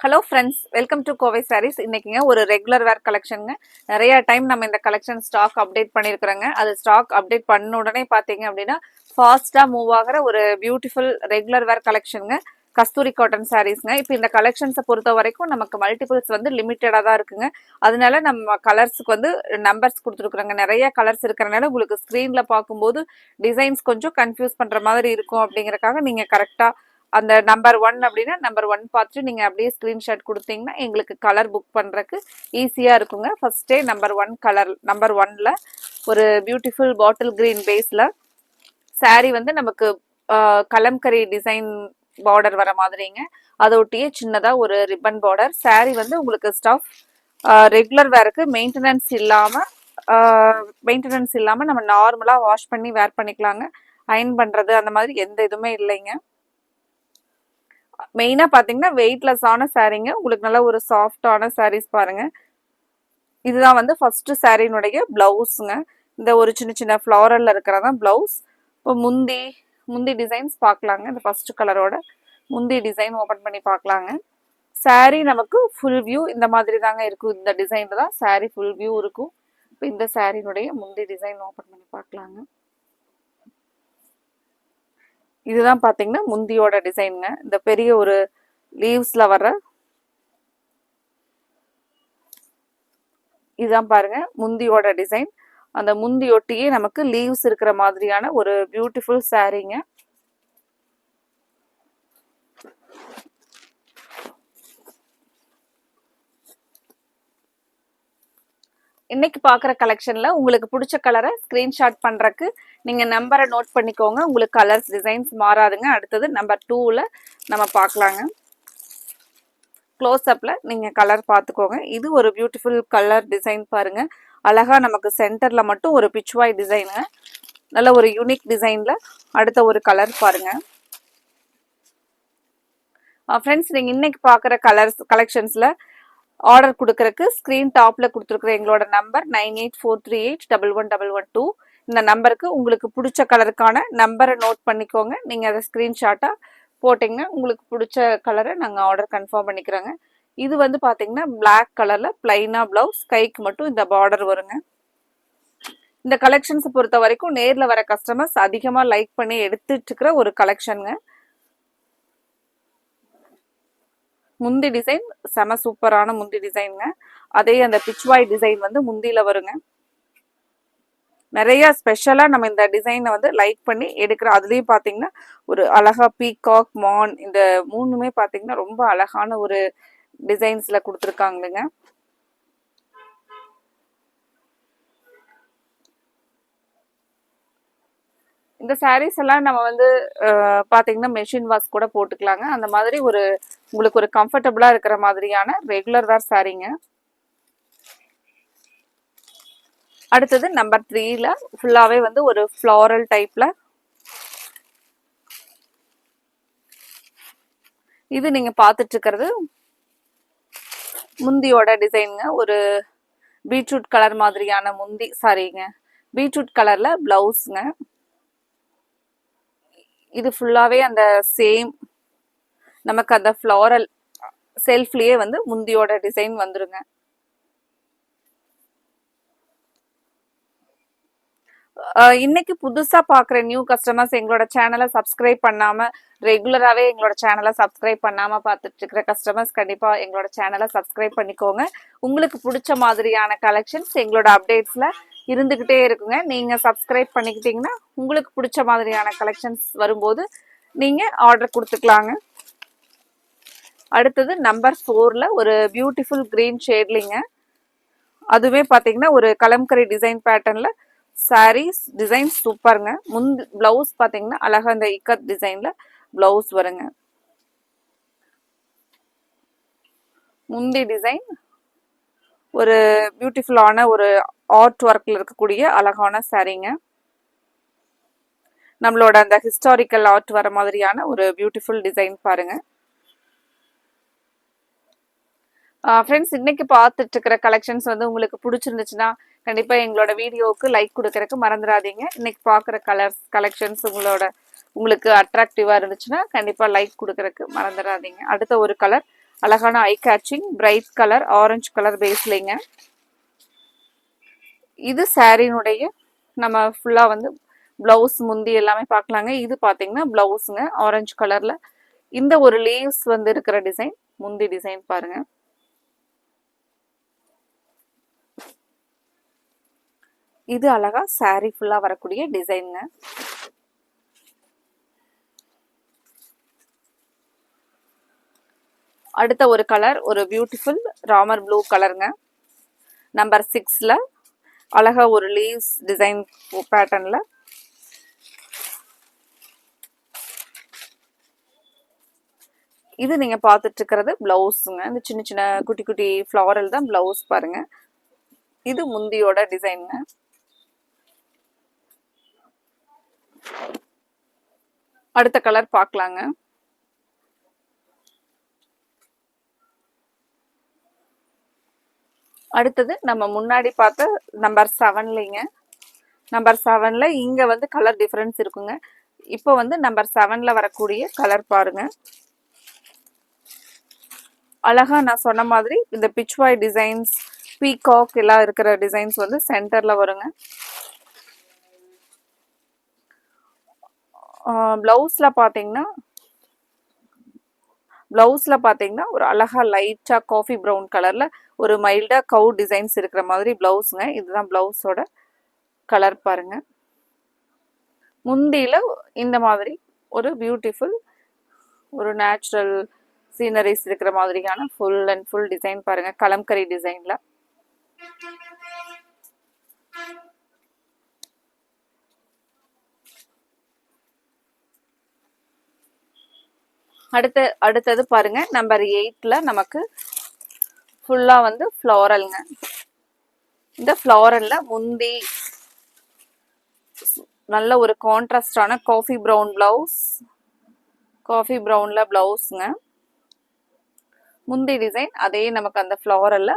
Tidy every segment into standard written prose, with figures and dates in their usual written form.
Hello friends, welcome to Kovai sarees. இன்னைக்குங்க ஒரு regular வேர் கலெக்ஷனுங்க. நிறைய டைம் நம்ம இந்த கலெக்ஷன் ஸ்டாக் அப்டேட் பண்ணியிருக்கிறோங்க. அது ஸ்டாக் அப்டேட் பண்ண உடனே பார்த்தீங்க அப்படின்னா ஃபாஸ்ட்டாக மூவ் ஆகிற ஒரு பியூட்டிஃபுல் ரெகுலர் வேர் கலெக்ஷனுங்க. கஸ்தூரி காட்டன் சாரீஸ்ங்க. இப்போ இந்த கலெக்ஷன்ஸை பொறுத்த வரைக்கும் நமக்கு மல்டிபிள்ஸ் வந்து லிமிட்டடாக தான் இருக்குங்க. அதனால நம்ம கலர்ஸுக்கு வந்து நம்பர்ஸ் கொடுத்துருக்குறோங்க. நிறைய கலர்ஸ் இருக்கிறனால உங்களுக்கு ஸ்க்ரீனில் பார்க்கும்போது டிசைன்ஸ் கொஞ்சம் கன்ஃபியூஸ் பண்ணுற மாதிரி இருக்கும். அப்படிங்கிறக்காக நீங்கள் கரெக்டாக அந்த நம்பர் 1 அப்படின்னா நம்பர் 1 பார்த்துட்டு நீங்கள் அப்படியே ஸ்க்ரீன்ஷாட் கொடுத்தீங்கன்னா எங்களுக்கு கலர் புக் பண்ணுறதுக்கு ஈஸியாக இருக்குங்க. ஃபர்ஸ்டே நம்பர் 1 கலர் நம்பர் 1ல் ஒரு பியூட்டிஃபுல் பாட்டில் கிரீன் பேஸில் சாரீ வந்து நமக்கு கலம்கரி டிசைன் பார்டர் வர மாதிரிங்க. அதோட்டியே சின்னதாக ஒரு ரிப்பன் பார்டர். சாரீ வந்து உங்களுக்கு ஸ்டஃப் ரெகுலர் வேருக்கு மெயின்டெனன்ஸ் இல்லாமல் நம்ம நார்மலாக வாஷ் பண்ணி வேர் பண்ணிக்கலாங்க. அயன் பண்ணுறது அந்த மாதிரி எந்த இதுவுமே இல்லைங்க. மெயினாக பார்த்தீங்கன்னா வெயிட்லெஸ்ஸான சாரீங்க. உங்களுக்கு நல்ல ஒரு சாஃப்டான சாரீஸ் பாருங்க. இதுதான் வந்து ஃபர்ஸ்ட் சாரீனுடைய பிளவுஸுங்க. இந்த ஒரு சின்ன சின்ன ஃப்ளாரல்ல இருக்கிறதான் பிளவுஸ். இப்போ முந்தி டிசைன்ஸ் பார்க்கலாங்க. இந்த ஃபர்ஸ்ட் கலரோட முந்தி டிசைன் ஓப்பன் பண்ணி பார்க்கலாங்க. சாரீ நமக்கு ஃபுல் வியூ இந்த மாதிரி தாங்க இருக்கும். இந்த டிசைன்ல தான் சாரீ ஃபுல் வியூ இருக்கும். இப்போ இந்த சாரீனுடைய முந்தி டிசைன் ஓப்பன் பண்ணி பார்க்கலாங்க. இதுதான் பார்த்தீங்கன்னா முந்தியோட டிசைனுங்க. இந்த பெரிய ஒரு லீவ்ஸ்ல வர்ற இதுதான் பாருங்க முந்தியோட டிசைன். அந்த முந்தியொட்டியே நமக்கு லீவ்ஸ் இருக்கிற மாதிரியான ஒரு பியூட்டிஃபுல் சாரீங்க. இன்னைக்கு பார்க்குற கலெக்ஷனில் உங்களுக்கு பிடிச்ச கலரை ஸ்க்ரீன்ஷாட் பண்ணுறக்கு நீங்கள் நம்பரை நோட் பண்ணிக்கோங்க. உங்களுக்கு கலர்ஸ் டிசைன்ஸ் மாறாதுங்க. அடுத்தது நம்பர் 2ல் நம்ம பார்க்கலாங்க. க்ளோஸ்அப்பில் நீங்கள் கலர் பார்த்துக்கோங்க. இது ஒரு பியூட்டிஃபுல் கலர் டிசைன் பாருங்கள். அழகாக நமக்கு சென்டரில் மட்டும் ஒரு பிச்வாய் டிசைனுங்க. நல்ல ஒரு யூனிக் டிசைனில் அடுத்த ஒரு கலர் பாருங்கள். ஃப்ரெண்ட்ஸ், நீங்கள் இன்னைக்கு பார்க்குற கலெக்ஷன்ஸில் ஆர்டர் கொடுக்கறதுக்கு ஸ்க்ரீன் டாப்பில் கொடுத்துருக்குற எங்களோட நம்பர் 9843811112. இந்த நம்பருக்கு உங்களுக்கு பிடிச்ச கலருக்கான நம்பரை நோட் பண்ணிக்கோங்க. நீங்கள் அதை ஸ்க்ரீன்ஷாட்டாக போட்டிங்கன்னா உங்களுக்கு பிடிச்ச கலரை நாங்கள் ஆர்டர் கன்ஃபார்ம் பண்ணிக்கிறோங்க. இது வந்து பார்த்தீங்கன்னா பிளாக் கலரில் பிளைனாக ப்ளவுஸ், கைக்கு மட்டும் இந்த பார்டர் வருங்க. இந்த கலெக்ஷன்ஸை பொறுத்த வரைக்கும் நேரில் வர கஸ்டமர்ஸ் அதிகமாக லைக் பண்ணி எடுத்துட்டு இருக்கிற ஒரு கலெக்ஷனுங்க. முந்தி டிசைன் செம சூப்பரான முந்தி டிசைனுங்க. அதே அந்த பிச்வாய் டிசைன் வந்து முந்தியில வருங்க. நிறைய ஸ்பெஷலாக நம்ம இந்த டிசைனை வந்து லைக் பண்ணி எடுக்கிறோம். அதுலேயும் பார்த்தீங்கன்னா ஒரு அழகா பீகாக் மான் இந்த மூணுமே பார்த்தீங்கன்னா ரொம்ப அழகான ஒரு டிசைன்ஸில் கொடுத்துருக்காங்களுங்க. இந்த சாரீஸ் எல்லாம் நம்ம வந்து பார்த்தீங்கன்னா மெஷின் வாஷ் கூட போட்டுக்கலாங்க. அந்த மாதிரி ஒரு உங்களுக்கு ஒரு கம்ஃபர்டபுளாக இருக்கிற மாதிரியான ரெகுலர் வேர் சாரீங்க. அடுத்தது நம்பர் 3ல ஃபுல்லாகவே வந்து ஒரு ஃப்ளாரல் டைப்பில் இது நீங்கள் பார்த்துட்டு இருக்கிறது முந்தியோட டிசைனுங்க. ஒரு பீட்ரூட் கலர் மாதிரியான முந்தி சாரிங்க. பீட்ரூட் கலரில் ப்ளவுஸுங்க. இது ஃபுல்லாகவே அந்த சேம் நமக்கு அந்த ஃப்ளாரல் செல்ஃப்லேயே வந்து முந்தியோட டிசைன் வந்துருங்க. இன்னைக்கு புதுசாக பார்க்குற நியூ கஸ்டமர்ஸ் எங்களோட சேனலை சப்ஸ்கிரைப் பண்ணாமல் ரெகுலராகவே எங்களோட சேனலை சப்ஸ்கிரைப் பண்ணாமல் பார்த்துட்டு இருக்கிற கஸ்டமர்ஸ் கண்டிப்பாக எங்களோட சேனலை சப்ஸ்கிரைப் பண்ணிக்கோங்க. உங்களுக்கு பிடிச்ச மாதிரியான கலெக்ஷன்ஸ் எங்களோட அப்டேட்ஸில் இருந்துக்கிட்டே இருக்குங்க. நீங்கள் சப்ஸ்கிரைப் பண்ணிக்கிட்டீங்கன்னா உங்களுக்கு பிடிச்ச மாதிரியான கலெக்ஷன்ஸ் வரும்போது நீங்கள் ஆர்டர் கொடுத்துக்கலாங்க. அடுத்தது நம்பர் 4ல் ஒரு பியூட்டிஃபுல் க்ரீன் ஷேட்லிங்க. அதுவே பார்த்தீங்கன்னா ஒரு கலம்கரி டிசைன் பேட்டர்னில் சாரீஸ் டிசைன் சூப்பருங்க. பிளவுஸ் பார்த்தீங்கன்னா அழகாக இந்த இக்கத் டிசைனில் பிளவுஸ் வருங்க. முந்தி டிசைன் ஒரு பியூட்டிஃபுல்லான ஒரு ஆர்ட் ஒர்க்கில் இருக்கக்கூடிய அழகான சாரீங்க. நம்மளோட அந்த ஹிஸ்டாரிக்கல் ஆர்ட் வர மாதிரியான ஒரு பியூட்டிஃபுல் டிசைன் பாருங்க. ஃப்ரெண்ட்ஸ், இன்னைக்கு பார்த்துட்டு இருக்கிற கலெக்ஷன்ஸ் வந்து உங்களுக்கு பிடிச்சிருந்துச்சுன்னா கண்டிப்பாக எங்களோட வீடியோவுக்கு லைக் கொடுக்கறதுக்கு மறந்துடாதீங்க. இன்னைக்கு பார்க்குற கலெக்ஷன்ஸ் உங்களுக்கு அட்ராக்டிவாக இருந்துச்சுன்னா கண்டிப்பாக லைக் கொடுக்கறதுக்கு மறந்துடாதீங்க. அடுத்த ஒரு கலர் அழகான eye catching bright colour orange colour பேஸ்லிங்க. இது சாரினுடைய நம்ம ஃபுல்லா வந்து பிளவுஸ் முந்தி எல்லாமே பார்க்கலாங்க. இது பாத்தீங்கன்னா பிளவுஸுங்க ஆரஞ்சு கலர்ல. இந்த ஒரு லீவ்ஸ் வந்து இருக்கிற டிசைன் முந்தி டிசைன் பாருங்க. இது அழகா சாரி ஃபுல்லா வரக்கூடிய டிசைனுங்க. அடுத்த ஒரு கலர் ஒரு பியூட்டிஃபுல் ராமர் ப்ளூ கலருங்க. நம்பர் 6ல அழகா ஒரு லீவ்ஸ் டிசைன் பேட்டர்ன்ல. இது நீங்க பார்த்துட்டு இருக்கிறது பிளவுஸுங்க. இந்த சின்ன சின்ன குட்டி குட்டி ஃப்ளாரல் தான் பிளவுஸ் பாருங்க. இது முந்தியோட டிசைனுங்க. அடுத்த கலர் பார்க்கலாங்க. அடுத்தது நம்ம முன்னாடி பார்த்த நம்பர் 7லிங்க. நம்பர் 7ல இங்க வந்து கலர் டிஃபரன்ஸ் இருக்குங்க. இப்போ வந்து நம்பர் 7ல வரக்கூடிய கலர் பாருங்க. அழகா நான் சொன்ன மாதிரி இந்த பிச்வாய் டிசைன்ஸ் பீகாக் எல்லாம் இருக்கிற டிசைன்ஸ் வந்து சென்டர்ல வருங்க. பிளவுஸ்ல பாத்தீங்கன்னா ஒரு அழகா லைட்டா காஃபி ப்ரௌன் கலர்ல ஒரு மைல்டா கவு டிசைன்ஸ் இருக்கிற மாதிரி பிளவுஸ்ங்க. இதுதான் பிளவுஸோட கலர் பாருங்க. முந்தியில இந்த மாதிரி ஒரு பியூட்டிஃபுல் ஒரு நேச்சுரல் சீனரிஸ் இருக்கிற மாதிரியான ஃபுல் அண்ட் ஃபுல் டிசைன் பாருங்க. கலம்கரி டிசைன்ல. அடுத்தது பாருங்க நம்பர் 8ல நமக்கு ஃபுல்லா வந்து ஃப்ளோரல்ங்க. இந்த ஃப்ளோரல்ல முந்தி நல்ல ஒரு கான்ட்ராஸ்டான காஃபி ப்ரௌன் பிளவுஸ், காஃபி ப்ரௌன்ல பிளவுஸ்ங்க. முந்தி டிசைன் அதே நமக்கு அந்த ஃப்ளோரல்ல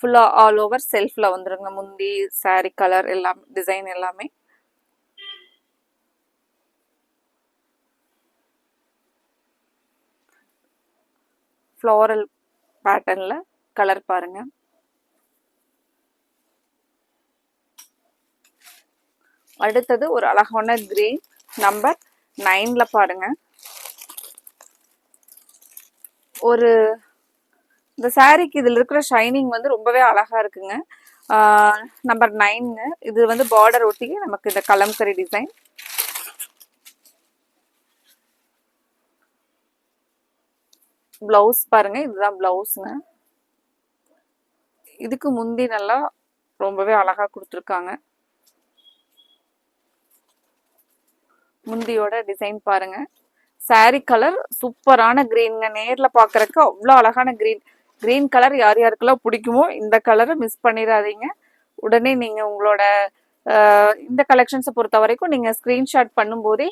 ஃபுல்லா ஆல் ஓவர் செல்ஃப்ல வந்துருங்க. முந்தி சாரி கலர் எல்லாம் டிசைன் எல்லாமே. ஃப்ளோரல் பேட்டர்ன்ல கலர் பாருங்க. அடுத்தது ஒரு அழகான கிரீன் நம்பர் 9ல பாருங்க. ஒரு இந்த சாரிக்கு இதுல இருக்கிற ஷைனிங் வந்து ரொம்பவே அழகா இருக்குங்க. நம்பர் 9ங்க. இது வந்து பார்டர் ஒட்டி நமக்கு இந்த கலம்கரி டிசைன். பிளவுஸ் பாருங்க. இதுதான் பிளவுஸ்ங்க. இதுக்கு முந்தி நல்லா ரொம்பவே அழகா கொடுத்துருக்காங்க. முந்தியோட டிசைன் பாருங்க. சாரி கலர் சூப்பரான கிரீன்ங்க. நேர்ல பாக்குறதுக்கு அவ்வளோ அழகான கிரீன் கலர் யார் யாருக்கெல்லாம் பிடிக்குமோ இந்த கலரை மிஸ் பண்ணிடாதீங்க. உடனே நீங்க உங்களோட இந்த கலெக்ஷன்ஸை பொறுத்த வரைக்கும் நீங்க ஸ்கிரீன்ஷாட் பண்ணும்போதே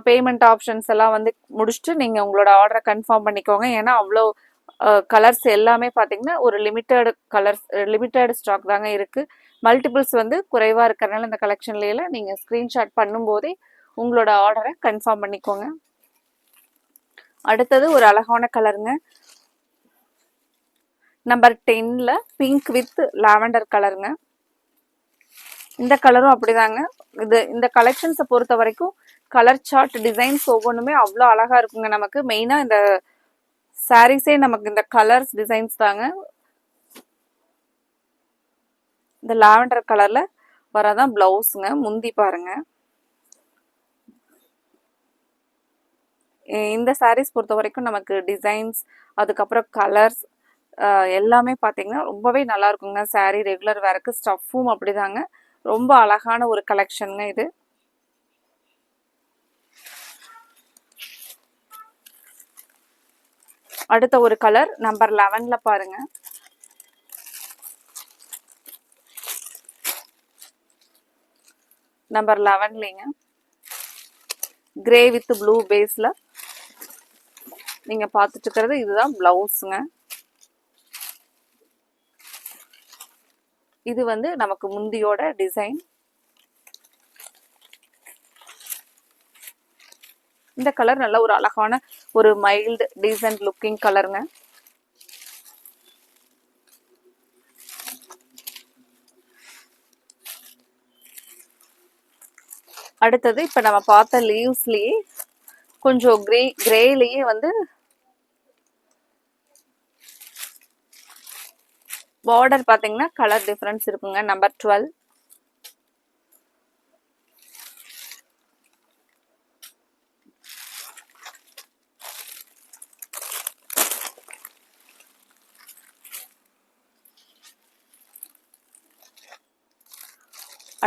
பேமெண்ட் ஆப்ஷன்ஸ் எல்லாம் வந்து முடிச்சுட்டு நீங்க உங்களோட ஆர்டரை கன்ஃபார்ம் பண்ணிக்கோங்க. ஏன்னா அவ்வளோ கலர்ஸ் எல்லாமே பார்த்தீங்கன்னா ஒரு லிமிட்டட் ஸ்டாக் தாங்க இருக்கு. மல்டிபிள்ஸ் வந்து குறைவா இருக்கிறதுனால இந்த கலெக்ஷன்ல நீங்க ஸ்கிரீன்ஷாட் பண்ணும்போதே உங்களோட ஆர்டரை கன்ஃபார்ம் பண்ணிக்கோங்க. அடுத்தது ஒரு அழகான கலருங்க. நம்பர் 10ல பிங்க் வித் லாவெண்டர் கலருங்க. இந்த கலரும் அப்படிதாங்க. இந்த கலெக்ஷன்ஸை பொறுத்த வரைக்கும் கலர் சார்ட் டிசைன்ஸ் ஒவ்வொன்றுமே அவ்வளோ அழகா இருக்குங்க. நமக்கு மெயினா இந்த சாரீஸே நமக்கு இந்த கலர்ஸ் டிசைன்ஸ் தாங்க. இந்த லாவெண்டர் கலர்ல வரதான் பிளவுஸுங்க. முந்தி பாருங்க. இந்த சாரீஸ் பொறுத்த வரைக்கும் நமக்கு டிசைன்ஸ் அதுக்கப்புறம் கலர்ஸ் எல்லாமே பார்த்தீங்கன்னா ரொம்பவே நல்லா இருக்குங்க. சாரீ ரெகுலர் வேருக்கு ஸ்டஃப்பும் அப்படிதாங்க. ரொம்ப அழகான ஒரு கலெக்ஷனுங்க இது. அடுத்த ஒரு கலர் நம்பர் 11ல பாருங்க. நம்பர் 11லிங்க கிரே வித் ப்ளூ பேஸ்ல நீங்க பார்த்துட்டு இருக்கிறது இதுதான் பிளவுஸுங்க. இது வந்து நமக்கு முந்தியோட டிசைன். இந்த கலர் நல்ல ஒரு அழகான ஒரு மைல்டு டீசன்ட் லுக்கிங் கலருங்க. அடுத்தது இப்ப நம்ம பார்த்த லீவ்ஸ்லயே கொஞ்சம் கிரேலயே வந்து பார்டர் பாத்தீங்கன்னா கலர் டிஃபரன்ஸ் இருக்குங்க. நம்பர் 12.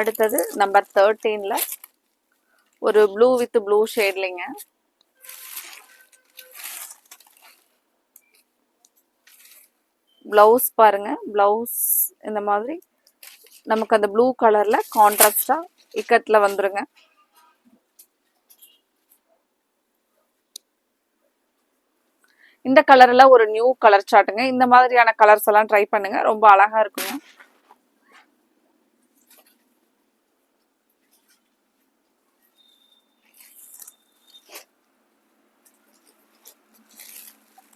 அடுத்தது நம்பர் 13ல ஒரு ப்ளூ வித் ப்ளூ ஷேட்லிங்க. பிளவுஸ் பாருங்க. பிளவுஸ் இந்த மாதிரி நமக்கு அந்த ப்ளூ கலர்ல கான்ட்ராஸ்டா இக்கட்ல வந்துருங்க. இந்த கலர்ல ஒரு நியூ கலர் சார்ட்டுங்க. இந்த மாதிரியான கலர்ஸ் எல்லாம் ட்ரை பண்ணுங்க, ரொம்ப அழகா இருக்குங்க.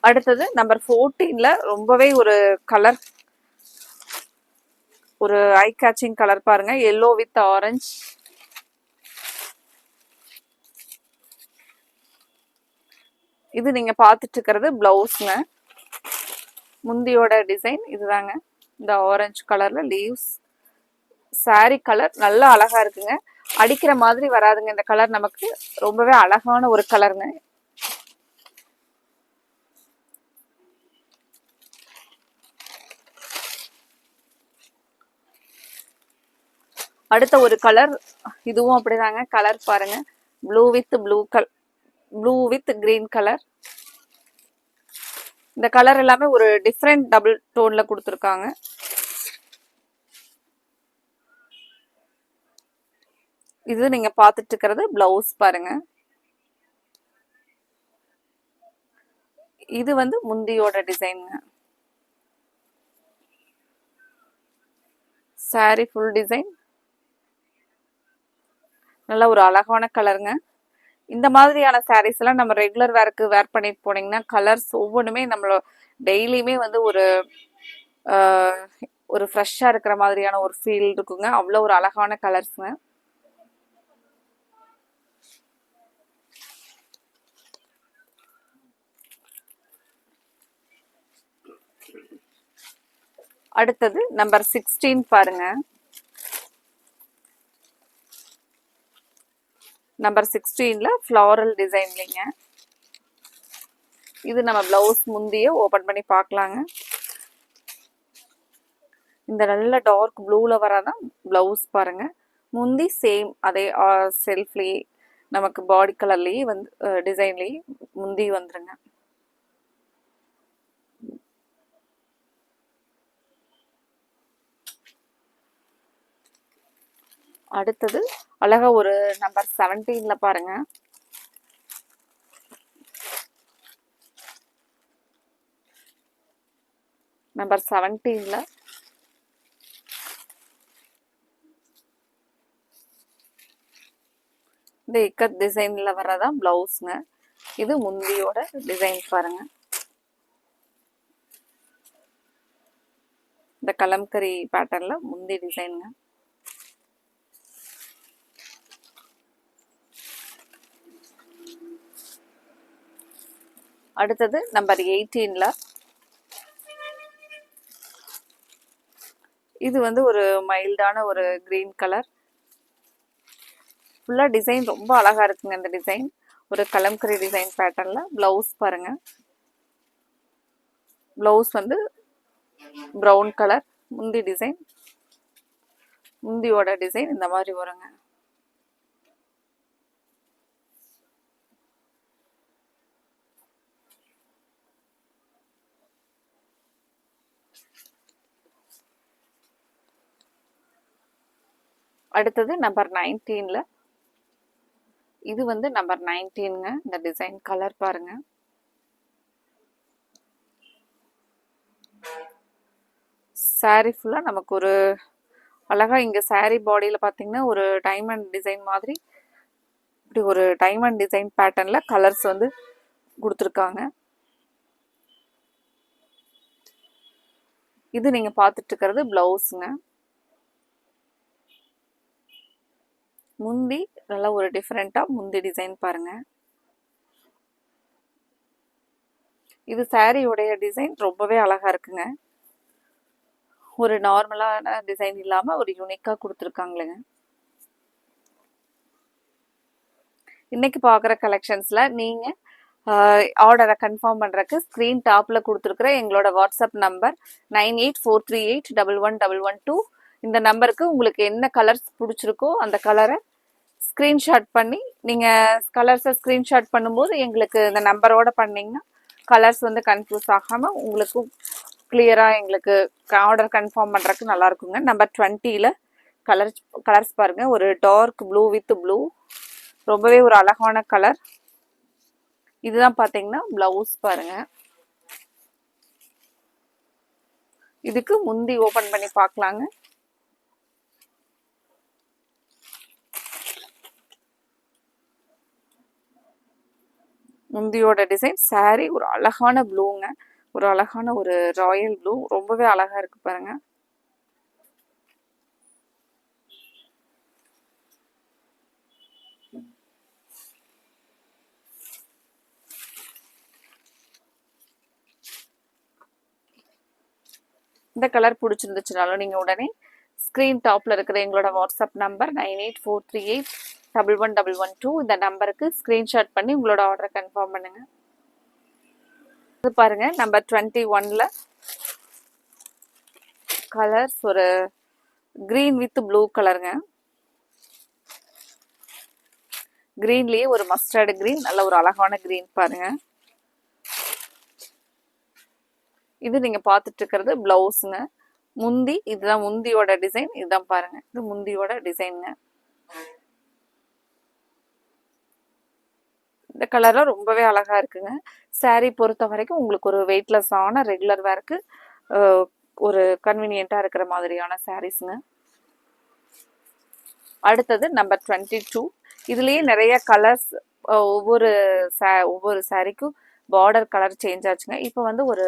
அடுத்தது நம்பர் 14ல ரொம்பவே ஒரு கலர், ஒரு ஐ கேச்சிங் கலர் பாருங்க. Yellow with orange. இது நீங்க பார்த்துட்டு இருக்கிறது பிளவுஸ்ங்க. முந்தியோட டிசைன் இதுதாங்க. இந்த ஆரஞ்சு கலர்ல லீவ்ஸ். சாரி கலர் நல்லா அழகா இருக்குங்க. அடிக்கிற மாதிரி வராதுங்க இந்த கலர். நமக்கு ரொம்பவே அழகான ஒரு கலருங்க. அடுத்த ஒரு கலர், இதுவும் அப்படிதாங்க. கலர் பாருங்க. Blue with green colour. இந்த கலர் எல்லாமே ஒரு டிஃப்ரெண்ட் டபுள் டோன்ல கொடுத்துருக்காங்க. இது நீங்க பார்த்துட்டு இருக்கிறது பிளவுஸ் பாருங்க. இது வந்து முந்தியோட டிசைனுங்க. Sari full design. நல்ல ஒரு அழகான கலருங்க. இந்த மாதிரியான சாரீஸ் எல்லாம் நம்ம ரெகுலர் வேருக்கு வேர் பண்ணிட்டு போனீங்கன்னா கலர்ஸ் ஒவ்வொன்றுமே நம்மளோட டெய்லியுமே வந்து ஒரு ஃப்ரெஷ்ஷாக இருக்கிற மாதிரியான ஒரு ஃபீல் இருக்குங்க. அவ்வளோ ஒரு அழகான கலர்ஸுங்க. அடுத்தது நம்பர் 16 பாருங்க. நம்பர் 16ல ஃப்ளாரல் டிசைன்லிங்க. இது நம்ம பிளவுஸ் முந்திய ஓபன் பண்ணி பார்க்கலாங்க. இந்த நல்ல டார்க் ப்ளூல வராதான் பிளவுஸ் பாருங்க. முந்தி சேம் அதே செல்ஃப்லயே நமக்கு பாடி கலர்லயே வந்து டிசைன்லயே முந்தி வந்துருங்க. அடுத்தது அழகா ஒரு நம்பர் 17ல பாருங்க. நம்பர் 17ல இந்த இக்கத் டிசைன்ல வரதான் பிளவுஸ்ங்க. இது முந்தியோட டிசைன் பாருங்க. இந்த கலம்கரி பேட்டர்ன்ல முந்தி டிசைனுங்க. அடுத்தது நம்பர் 18ல இது வந்து ஒரு மைல்டான ஒரு கிரீன் கலர். ஃபுல்லா டிசைன் ரொம்ப அழகா இருக்குங்க. இந்த டிசைன் ஒரு கலம்கரி டிசைன் பேட்டர்ன்ல. பிளவுஸ் பாருங்க. பிளவுஸ் வந்து பிரவுன் கலர். முந்தி டிசைன், முந்தியோட டிசைன் இந்த மாதிரி வருங்க. அடுத்தது நம்பர் 19ல இது வந்து நம்பர் 19ங்க. இந்த டிசைன் கலர் பாருங்க. சாரி ஃபுல்லா நமக்கு ஒரு அழகா இங்க சாரி பாடியில பாத்தீங்கன்னா ஒரு டைமண்ட் டிசைன் மாதிரி, இப்படி ஒரு டைமண்ட் டிசைன் பேட்டர்ன்ல கலர்ஸ் வந்து கொடுத்துருக்காங்க. இது நீங்க பார்த்துட்டு இருக்கிறது பிளவுஸ்ங்க. முந்தி நல்லா ஒரு டிஃப்ரெண்டா முந்தி டிசைன் பாருங்க. இது சாரியோடைய டிசைன் ரொம்பவே அழகா இருக்குங்க. ஒரு நார்மலான டிசைன் இல்லாம ஒரு யூனிக்கா கொடுத்துருக்காங்களேங்க. இன்னைக்கு பார்க்குற கலெக்ஷன்ஸ்ல நீங்க ஆர்டரை கன்ஃபார்ம் பண்றதுக்கு ஸ்க்ரீன் டாப்ல கொடுத்துருக்குற எங்களோட வாட்ஸ்அப் நம்பர் 9843811112 இந்த நம்பருக்கு உங்களுக்கு என்ன கலர்ஸ் பிடிச்சிருக்கோ அந்த கலரை ஸ்க்ரீன்ஷாட் பண்ணி நீங்கள் கலர்ஸை ஸ்க்ரீன்ஷாட் பண்ணும்போது எங்களுக்கு இந்த நம்பரோட பண்ணிங்கன்னா கலர்ஸ் வந்து கன்ஃபியூஸ் ஆகாமல் உங்களுக்கு கிளியராக எங்களுக்கு ஆர்டர் கன்ஃபார்ம் பண்ணுறதுக்கு நல்லா இருக்குங்க. நம்பர் 20ல் கலர்ஸ் பாருங்கள். ஒரு டார்க் ப்ளூ வித் ப்ளூ, ரொம்பவே ஒரு அழகான கலர். இதுதான் பார்த்தீங்கன்னா ப்ளவுஸ் பாருங்க. இதுக்கு முந்தி ஓப்பன் பண்ணி பார்க்கலாங்க. முந்தியோட டிசைன் சாரி ஒரு அழகான ப்ளூங்க. ஒரு அழகான ஒரு ராயல் ப்ளூ, ரொம்பவே அழகா இருக்கு பாருங்க. இந்த கலர் பிடிச்சிருந்துச்சுனாலும் நீங்கள் உடனே ஸ்க்ரீன் டாப்பில் இருக்கிற எங்களோட வாட்ஸ்அப் நம்பர் 9843811112 இந்த நம்பருக்கு ஸ்க்ரீன்ஷாட் பண்ணி உங்களோட ஆர்டரை கன்ஃபார்ம் பண்ணுங்க. இது பாருங்க நம்பர் 21ல் கலர்ஸ் ஒரு கிரீன் வித் ப்ளூ கலருங்க. கிரீன்லேயே ஒரு மஸ்டர்டு கிரீன், நல்ல ஒரு அழகான கிரீன் பாருங்க. இது நீங்க பார்த்துட்டு இருக்கிறது பிளவுஸுங்க. முந்தி இதுதான் முந்தியோட டிசைன். இதுதான் பாருங்க, இது முந்தியோட டிசைனுங்க. இந்த கலரும் ரொம்பவே அழகா இருக்குங்க. சாரீ பொறுத்த வரைக்கும் உங்களுக்கு ஒரு வெயிட்லெஸ்ஸான ரெகுலர் வேருக்கு ஒரு கன்வீனியன்ட்டா இருக்கிற மாதிரியான சாரீஸுங்க. அடுத்தது நம்பர் 22. இதுலயே நிறைய கலர்ஸ், ஒவ்வொரு சாரீக்கும் பார்டர் கலர் சேஞ்ச் ஆச்சுங்க. இப்போ வந்து ஒரு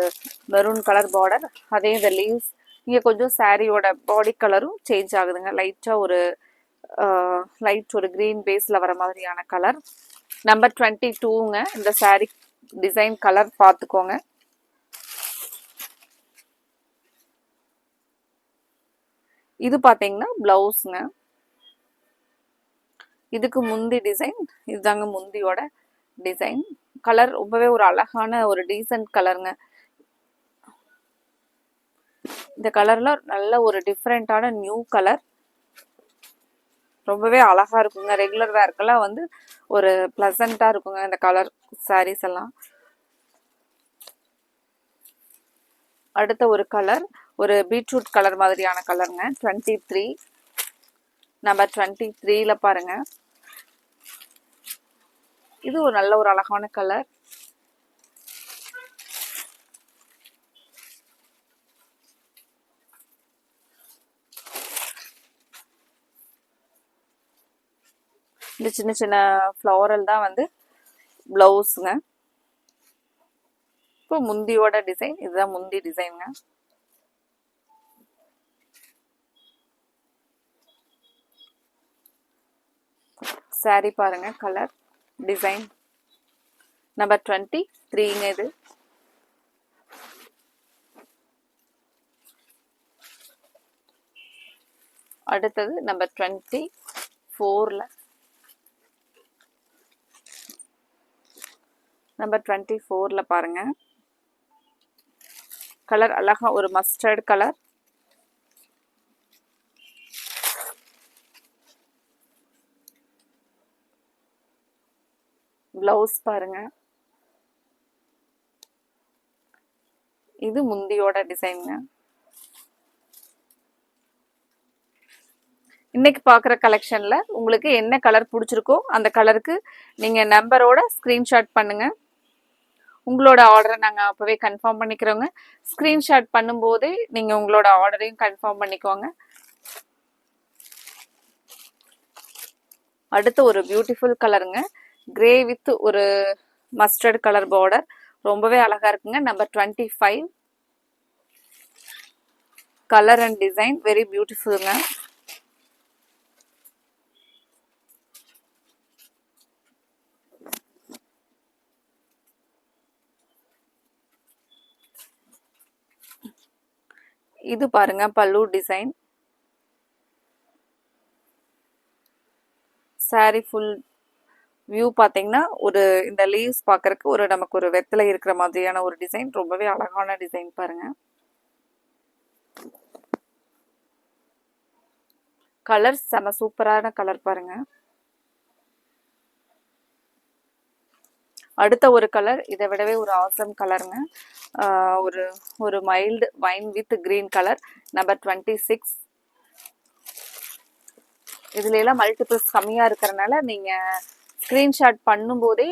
மெரூன் கலர் பார்டர், அதே இந்த லீவ்ஸ் இங்கே கொஞ்சம் சாரியோட பாடி கலரும் சேஞ்ச் ஆகுதுங்க. லைட்டாக ஒரு லைட் ஒரு க்ரீன் பேஸில் வர மாதிரியான கலர். நம்பர் 22ங்க. இந்த சாரீ டிசைன் கலர் பார்த்துக்கோங்க. இது பார்த்தீங்கன்னா பிளவுஸுங்க. இதுக்கு முந்தி டிசைன், இதுதாங்க முந்தியோட டிசைன். கலர் ரொம்பவே ஒரு அழகான ஒரு டீசன்ட் கலருங்க. இந்த கலர்ல நல்ல ஒரு டிஃப்ரெண்டான நியூ கலர், ரொம்பவே அழகா இருக்குங்க. ரெகுலர் வேர்க்கெல்லாம் வந்து ஒரு பிளசண்டா இருக்குங்க இந்த கலர் சாரீஸ் எல்லாம். அடுத்த ஒரு கலர் ஒரு பீட்ரூட் கலர் மாதிரியான கலருங்க. 23 நம்பர் 23ல பாருங்க. இது ஒரு நல்ல ஒரு அழகான கலர். இந்த சின்ன சின்ன ஃப்ளவரல் தான் வந்து பிளவுஸுங்க. இப்போ முந்தியோட டிசைன், இதுதான் முந்தி டிசைனுங்க. சாரி பாருங்க, கலர் டிசைன். நம்பர் 23ங்க இது. அடுத்தது நம்பர் 24ல நம்பர் 24ல பாருங்க. கலர் அழகா ஒரு மஸ்டர்ட் கலர். பிளவுஸ் பாருங்க. இது முந்தியோட டிசைனுங்க. இன்னைக்கு பார்க்குற கலெக்ஷன்ல உங்களுக்கு என்ன கலர் பிடிச்சிருக்கோ அந்த கலருக்கு நீங்க நம்பரோட ஸ்கிரீன்ஷாட் பண்ணுங்க. உங்களோட ஆர்டரை நாங்கள் அப்போவே கன்ஃபார்ம் பண்ணிக்கிறோங்க. ஸ்க்ரீன்ஷாட் பண்ணும்போதே நீங்கள் உங்களோட ஆர்டரையும் கன்ஃபார்ம் பண்ணிக்கோங்க. அடுத்து ஒரு பியூட்டிஃபுல் கலருங்க. கிரே வித் ஒரு மஸ்டர்ட் கலர் பார்டர், ரொம்பவே அழகா இருக்குங்க. Number 25 colour and design very பியூட்டிஃபுல்லுங்க. இது பாருங்க பல்லு டிசைன். saree ஃபுல் வியூ பார்த்தீங்கன்னா ஒரு இந்த லீவ்ஸ் பார்க்கறக்கு ஒரு நமக்கு ஒரு வெத்தலை இருக்கிற மாதிரியான ஒரு டிசைன். ரொம்பவே அழகான டிசைன் பாருங்க. கலர் செம சூப்பரான கலர் பாருங்க. அடுத்த ஒரு கலர் இதை விடவே ஒரு ஆசம் கலருங்க. ஒரு ஒரு mild wine with green colour. Number 26. இதுல எல்லாம் மல்டிபிள்ஸ் கம்மியா இருக்கிறனால நீங்க ஸ்கிரீன்ஷாட் பண்ணும்போதே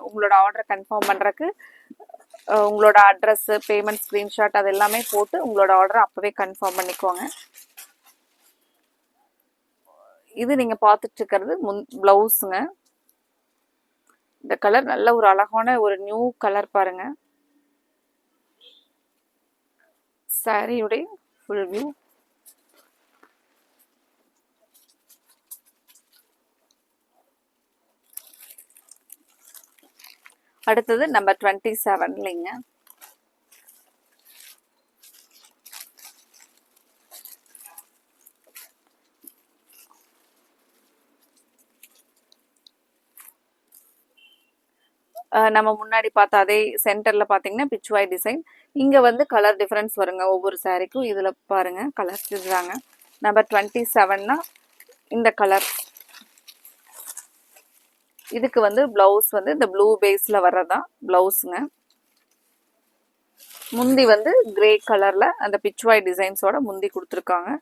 உங்களோட ஆர்டர் கன்ஃபார்ம் பண்றதுக்கு உங்களோட அட்ரஸ், பேமெண்ட் ஸ்கிரீன்ஷாட் அது எல்லாமே போட்டு உங்களோட ஆர்டர் அப்பவே கன்ஃபார்ம் பண்ணிக்கோங்க. இது நீங்க பார்த்துட்டு இருக்கிறது பிளவுஸுங்க. இந்த கலர் நல்ல ஒரு அழகான ஒரு நியூ கலர் பாருங்க. சாரியுடைய ஃபுல் வியூ. அடுத்தது நம்பர் 27லிங்க. நம்ம முன்னாடி பார்த்த அதே சென்டர்ல பாத்தீங்கன்னா பிச்சுவாய் டிசைன். இங்க வந்து கலர் டிஃபரன்ஸ் வருங்க ஒவ்வொரு சாரிக்கும். இதுல பாருங்க கலர்ஸ் இதுதாங்க. நம்பர் 27னா இந்த கலர். இதுக்கு வந்து பிளவுஸ் வந்து இந்த ப்ளூ பேஸ்ல வர்றதான் பிளவுஸுங்க. முந்தி வந்து கிரே கலர்ல அந்த பிச்சுவாய் டிசைன்ஸோட முந்தி கொடுத்துருக்காங்க.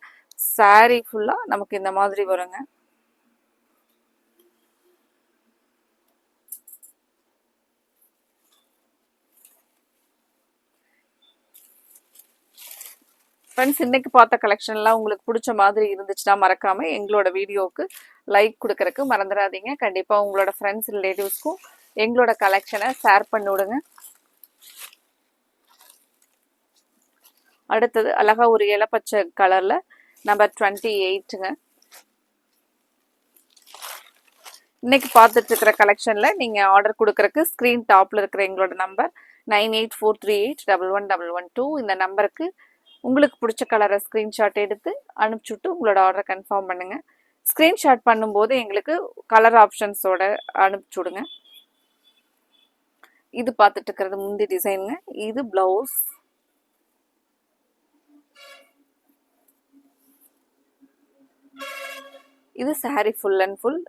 சாரி ஃபுல்லா நமக்கு இந்த மாதிரி வருங்க. ஃப்ரெண்ட்ஸ், இன்னைக்கு பார்த்த கலெக்ஷன்லாம் உங்களுக்கு பிடிச்ச மாதிரி இருந்துச்சுன்னா மறக்காம எங்களோட வீடியோவுக்கு லைக் கொடுக்கறதுக்கு மறந்துடாதீங்க. கண்டிப்பா உங்களோட ஃப்ரெண்ட்ஸ் ரிலேட்டிவ்ஸ்க்கும் எங்களோட கலெக்ஷனை ஷேர் பண்ணி விடுங்க. அடுத்தது அழகா ஒரு இலப்பச்சை கலர்ல நம்பர் 28ங்க. இன்னைக்கு பார்த்துட்டு இருக்கிற கலெக்ஷன்ல நீங்க ஆர்டர் கொடுக்கறதுக்கு ஸ்கிரீன் டாப்ல இருக்கிற எங்களோட நம்பர் 9843811112 இந்த நம்பருக்கு உங்களுக்கு பிடிச்ச கலரை ஸ்கிரீன்ஷாட் எடுத்து அனுப்பிச்சுட்டு உங்களோட ஆர்டரை கன்ஃபார்ம் பண்ணுங்க. ஸ்கிரீன்ஷாட் பண்ணும்போது எங்களுக்கு கலர் ஆப்ஷன்ஸோட அனுப்பிச்சுடுங்க. இது பார்த்துட்டு இருக்கிறது முந்தி டிசைனுங்க. இது பிளவுஸ். இது சாரி ஃபுல் அண்ட் ஃபுல்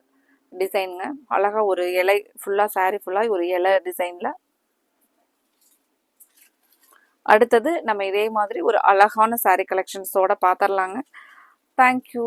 டிசைனுங்க. அழகா ஒரு இலை ஃபுல்லா சாரி ஃபுல்லா ஒரு இலை டிசைன்ல. அடுத்தது நம்ம இதே மாதிரி ஒரு அழகான சாரி கலெக்ஷன்ஸோட பார்த்துடலாங்க. தேங்க்யூ.